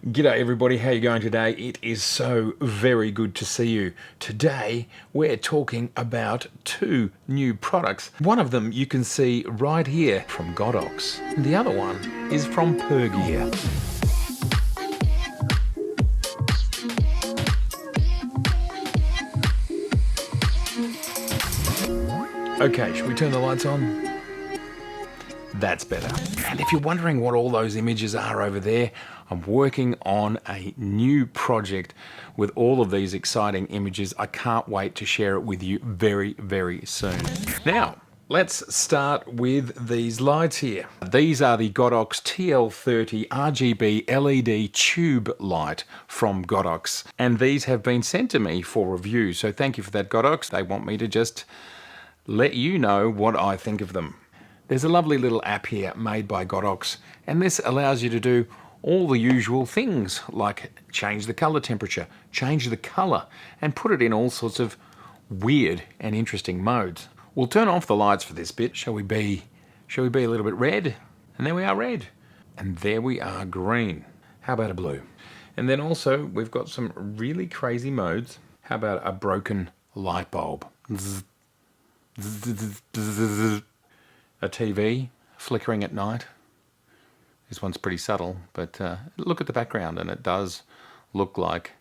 G'day everybody, how you going today? It is so very good to see you. Today we're talking about two new products. One of them you can see right here from Godox. And the other one is from Pergear. Okay, should we turn the lights on? That's better. And if you're wondering what all those images are over there, I'm working on a new project with all of these exciting images. I can't wait to share it with you very, very soon. Now, let's start with these lights here. These are the Godox TL30 RGB LED tube light from Godox. And these have been sent to me for review. So thank you for that, Godox. They want me to just let you know what I think of them. There's a lovely little app here made by Godox, and this allows you to do all the usual things like change the color temperature, change the color, and put it in all sorts of weird and interesting modes. We'll turn off the lights for this bit. Shall we be a little bit red? And there we are red. And there we are green. How about a blue? And then also we've got some really crazy modes. How about a broken light bulb? Zzz, zzz, zzz. A TV flickering at night. This one's pretty subtle, but look at the background and it does look like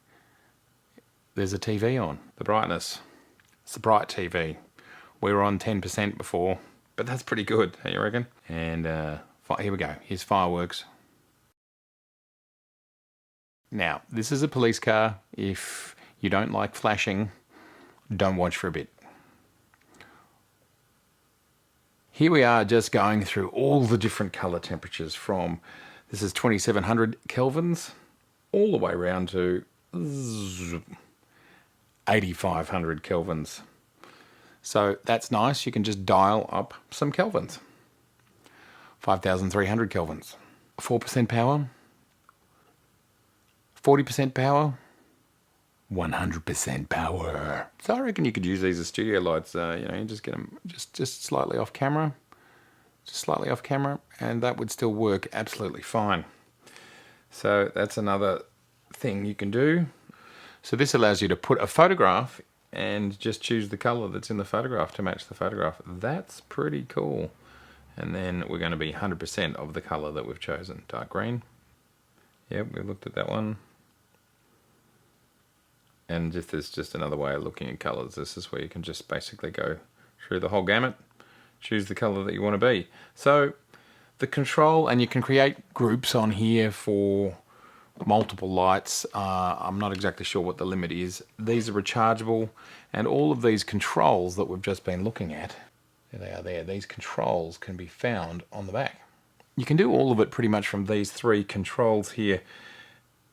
there's a TV on. The brightness, it's a bright TV. We were on 10% before, but that's pretty good, don't you reckon? And here we go, here's fireworks. Now, this is a police car. If you don't like flashing, don't watch for a bit. Here we are just going through all the different color temperatures from, this is 2700 kelvins, all the way around to 8500 kelvins. So that's nice, you can just dial up some kelvins. 5300 kelvins. 4% power, 40% power, 100% power. So I reckon you could use these as studio lights. You just get them just slightly off camera, and that would still work absolutely fine. So that's another thing you can do. So this allows you to put a photograph and just choose the color that's in the photograph to match the photograph. That's pretty cool. And then we're going to be 100% of the color that we've chosen. Dark green. Yep, we looked at that one. And this is just another way of looking at colors. This is where you can just basically go through the whole gamut, choose the color that you want to be. So the control, and you can create groups on here for multiple lights. I'm not exactly sure what the limit is. These are rechargeable, and all of these controls that we've just been looking at, there they are there. These controls can be found on the back. You can do all of it pretty much from these three controls here,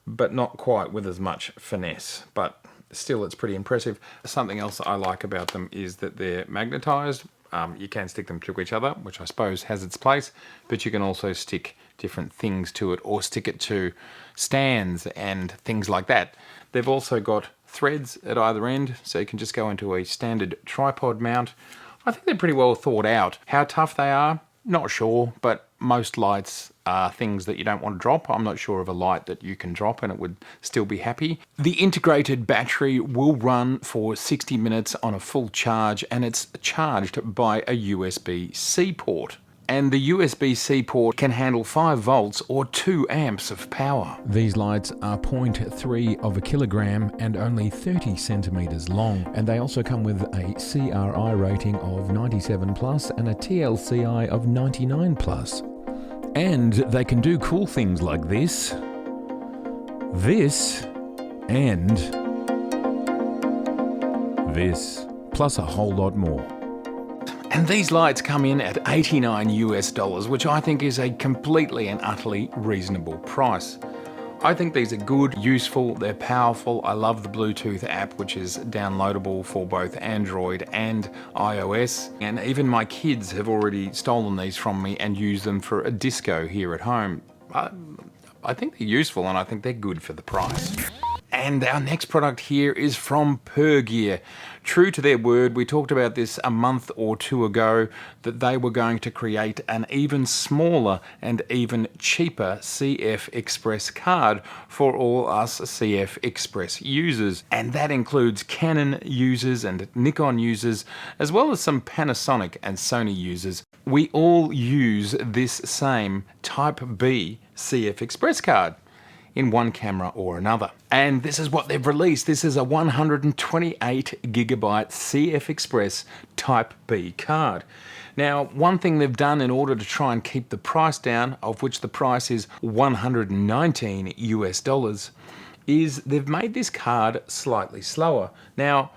but not quite with as much finesse, but still it's pretty impressive. Something else I like about them is that they're magnetized. You can stick them to each other, which I suppose has its place, but you can also stick different things to it or stick it to stands and things like that. They've also got threads at either end, so you can just go into a standard tripod mount. I think they're pretty well thought out. How tough they are, not sure, but most lights are things that you don't want to drop. I'm not sure of a light that you can drop and it would still be happy. The integrated battery will run for 60 minutes on a full charge, and it's charged by a USB-C port. And the USB-C port can handle 5 volts or 2 amps of power. These lights are 0.3 of a kilogram and only 30 centimeters long. And they also come with a CRI rating of 97 plus and a TLCI of 99 plus. And they can do cool things like this, and this, plus a whole lot more. And these lights come in at $89 US, which I think is a completely and utterly reasonable price. I think these are good, useful, they're powerful. I love the Bluetooth app, which is downloadable for both Android and iOS. And even my kids have already stolen these from me and used them for a disco here at home. I think they're useful, and I think they're good for the price. And our next product here is from Pergear. True to their word, we talked about this a month or two ago, that they were going to create an even smaller and even cheaper CFexpress card for all us CFexpress users. And that includes Canon users and Nikon users, as well as some Panasonic and Sony users. We all use this same Type B CFexpress card in one camera or another. And this is what they've released. This is a 128 gigabyte CFexpress Type B card. Now, one thing they've done in order to try and keep the price down, of which the price is $119 US, is they've made this card slightly slower. Now,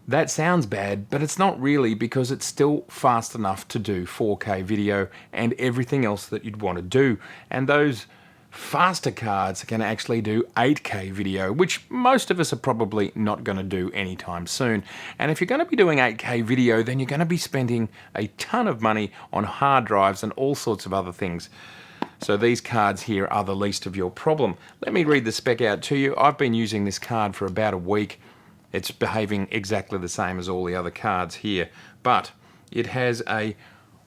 that sounds bad, but it's not really, because it's still fast enough to do 4K video and everything else that you'd want to do. And those faster cards can actually do 8K video, which most of us are probably not going to do anytime soon. And if you're going to be doing 8K video, then you're going to be spending a ton of money on hard drives and all sorts of other things. So these cards here are the least of your problem. Let me read the spec out to you. I've been using this card for about a week. It's behaving exactly the same as all the other cards here, but it has a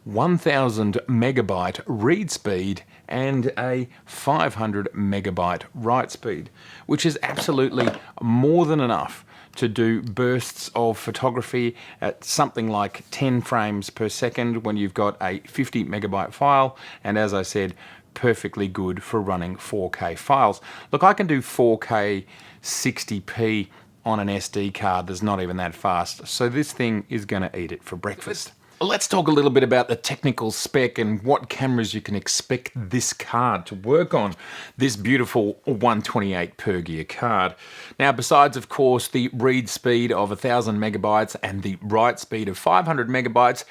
1000 megabyte read speed and a 500 megabyte write speed, which is absolutely more than enough to do bursts of photography at something like 10 frames per second when you've got a 50 megabyte file, and as I said, perfectly good for running 4K files. Look, I can do 4K 60p on an SD card that's not even that fast, so this thing is going to eat it for breakfast. Let's talk a little bit about the technical spec and what cameras you can expect this card to work on, this beautiful 128 Pergear card. Now, besides, of course, the read speed of 1000 megabytes and the write speed of 500 megabytes,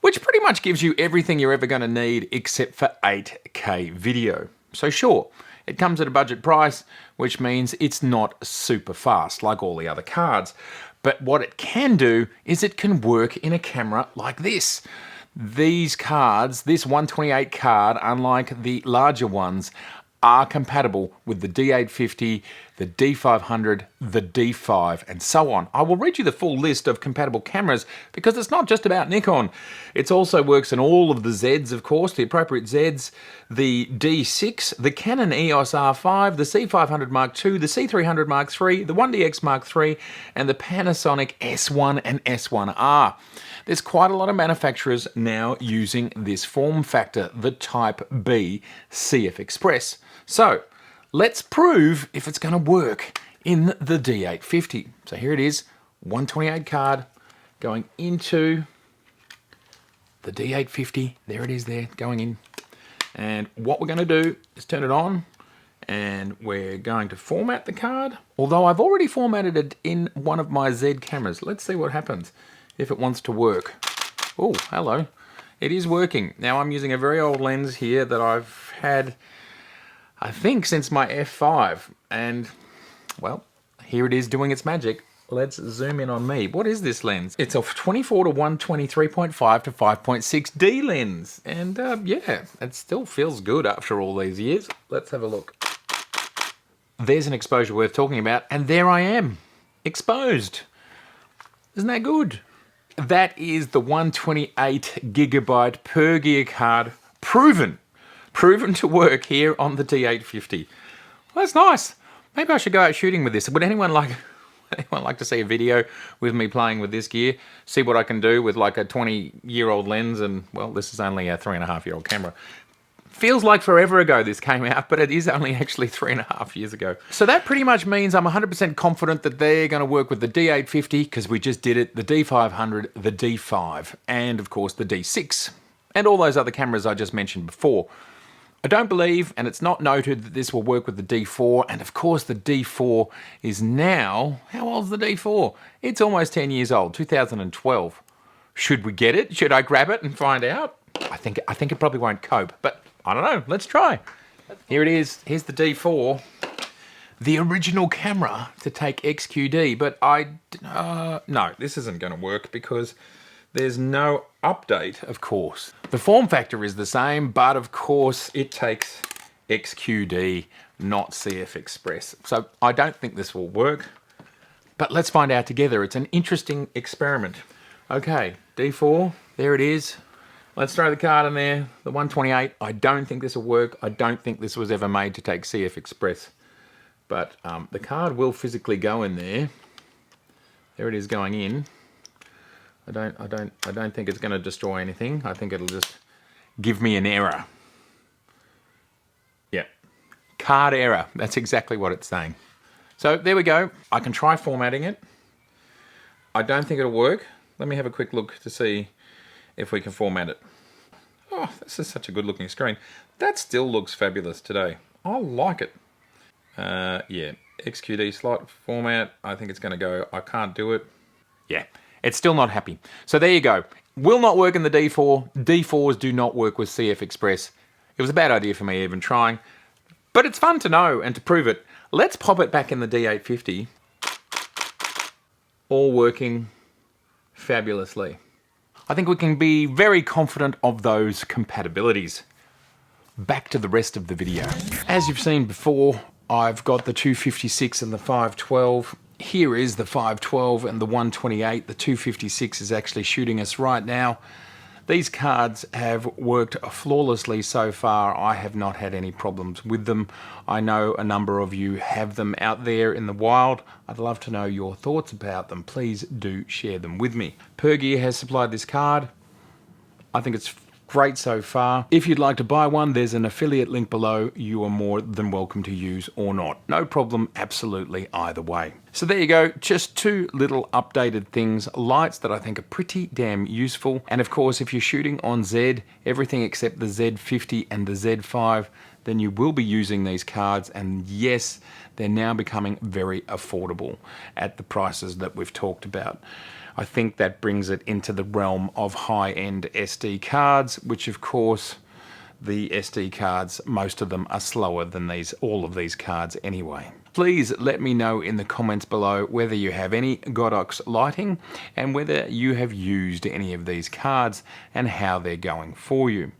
which pretty much gives you everything you're ever going to need except for 8K video. So sure, it comes at a budget price, which means it's not super fast like all the other cards. But what it can do is it can work in a camera like this. These cards, this 128 card, unlike the larger ones, are compatible with the D850, the D500, the D5, and so on. I will read you the full list of compatible cameras because it's not just about Nikon. It also works in all of the Zs, of course, the appropriate Zs, the D6, the Canon EOS R5, the C500 Mark II, the C300 Mark III, the 1DX Mark III, and the Panasonic S1 and S1R. There's quite a lot of manufacturers now using this form factor, the Type B CFexpress. So let's prove if it's going to work in the D850. So here it is, 128 card going into the D850. There it is there, going in. And what we're going to do is turn it on, and we're going to format the card. Although I've already formatted it in one of my Z cameras. Let's see what happens if it wants to work. Oh, hello. It is working. Now I'm using a very old lens here that I've had, I think, since my F5. And, well, here it is doing its magic. Let's zoom in on me. What is this lens? It's a 24 to 123.5 to 5.6D lens. And yeah, it still feels good after all these years. Let's have a look. There's an exposure worth talking about, and there I am, exposed. Isn't that good? That is the 128 gigabyte Pergear card, proven to work here on the D850. Well, that's nice. Maybe I should go out shooting with this. Would anyone like to see a video with me playing with this gear? See what I can do with like a 20-year-old lens, and well, this is only a 3.5-year-old camera. Feels like forever ago this came out, but it is only actually 3.5 years ago. So that pretty much means I'm 100% confident that they're going to work with the D850, because we just did it, the D500, the D5, and of course the D6, and all those other cameras I just mentioned before. I don't believe, and it's not noted, that this will work with the D4, and of course the D4 is now, how old's the D4? It's almost 10 years old, 2012. Should we get it? Should I grab it and find out? I think it probably won't cope, but I don't know, let's try. Here it is, here's the D4. The original camera to take XQD, but no, this isn't gonna work because there's no update, of course. The form factor is the same, but of course it takes XQD, not CFexpress. So I don't think this will work, but let's find out together. It's an interesting experiment. Okay, D4, there it is. Let's throw the card in there, the 128. I don't think this will work. I don't think this was ever made to take CFexpress, but the card will physically go in there. There it is going in. I don't think it's going to destroy anything. I think it'll just give me an error. Yeah, card error. That's exactly what it's saying. So there we go. I can try formatting it. I don't think it'll work. Let me have a quick look to see if we can format it. Oh, this is such a good looking screen. That still looks fabulous today. I like it. Yeah, XQD slot format. I think it's going to go. I can't do it. Yeah, it's still not happy. So there you go. Will not work in the D4. D4s do not work with CFexpress. It was a bad idea for me even trying, but it's fun to know and to prove it. Let's pop it back in the D850. All working fabulously. I think we can be very confident of those compatibilities. Back to the rest of the video. As you've seen before, I've got the 256 and the 512. Here is the 512 and the 128. The 256 is actually shooting us right now. These cards have worked flawlessly so far. I have not had any problems with them. I know a number of you have them out there in the wild. I'd love to know your thoughts about them. Please do share them with me. Pergear has supplied this card. I think it's great so far. If you'd like to buy one, there's an affiliate link below. You are more than welcome to use or not. No problem, absolutely either way. So there you go, just two little updated things, lights that I think are pretty damn useful. And of course, if you're shooting on Z, everything except the Z50 and the Z5, then you will be using these cards. And yes, they're now becoming very affordable at the prices that we've talked about. I think that brings it into the realm of high-end SD cards, which of course, the SD cards, most of them are slower than all of these cards anyway. Please let me know in the comments below whether you have any Godox lighting and whether you have used any of these cards and how they're going for you.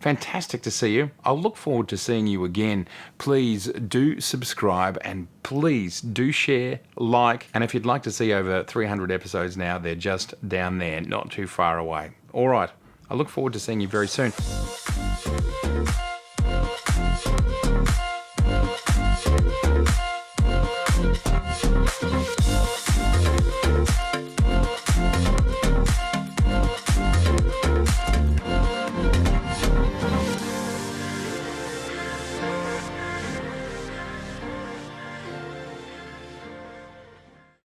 Fantastic to see you. I'll look forward to seeing you again. Please do subscribe and please do share, like, and if you'd like to see over 300 episodes now, they're just down there, not too far away. All right, I look forward to seeing you very soon.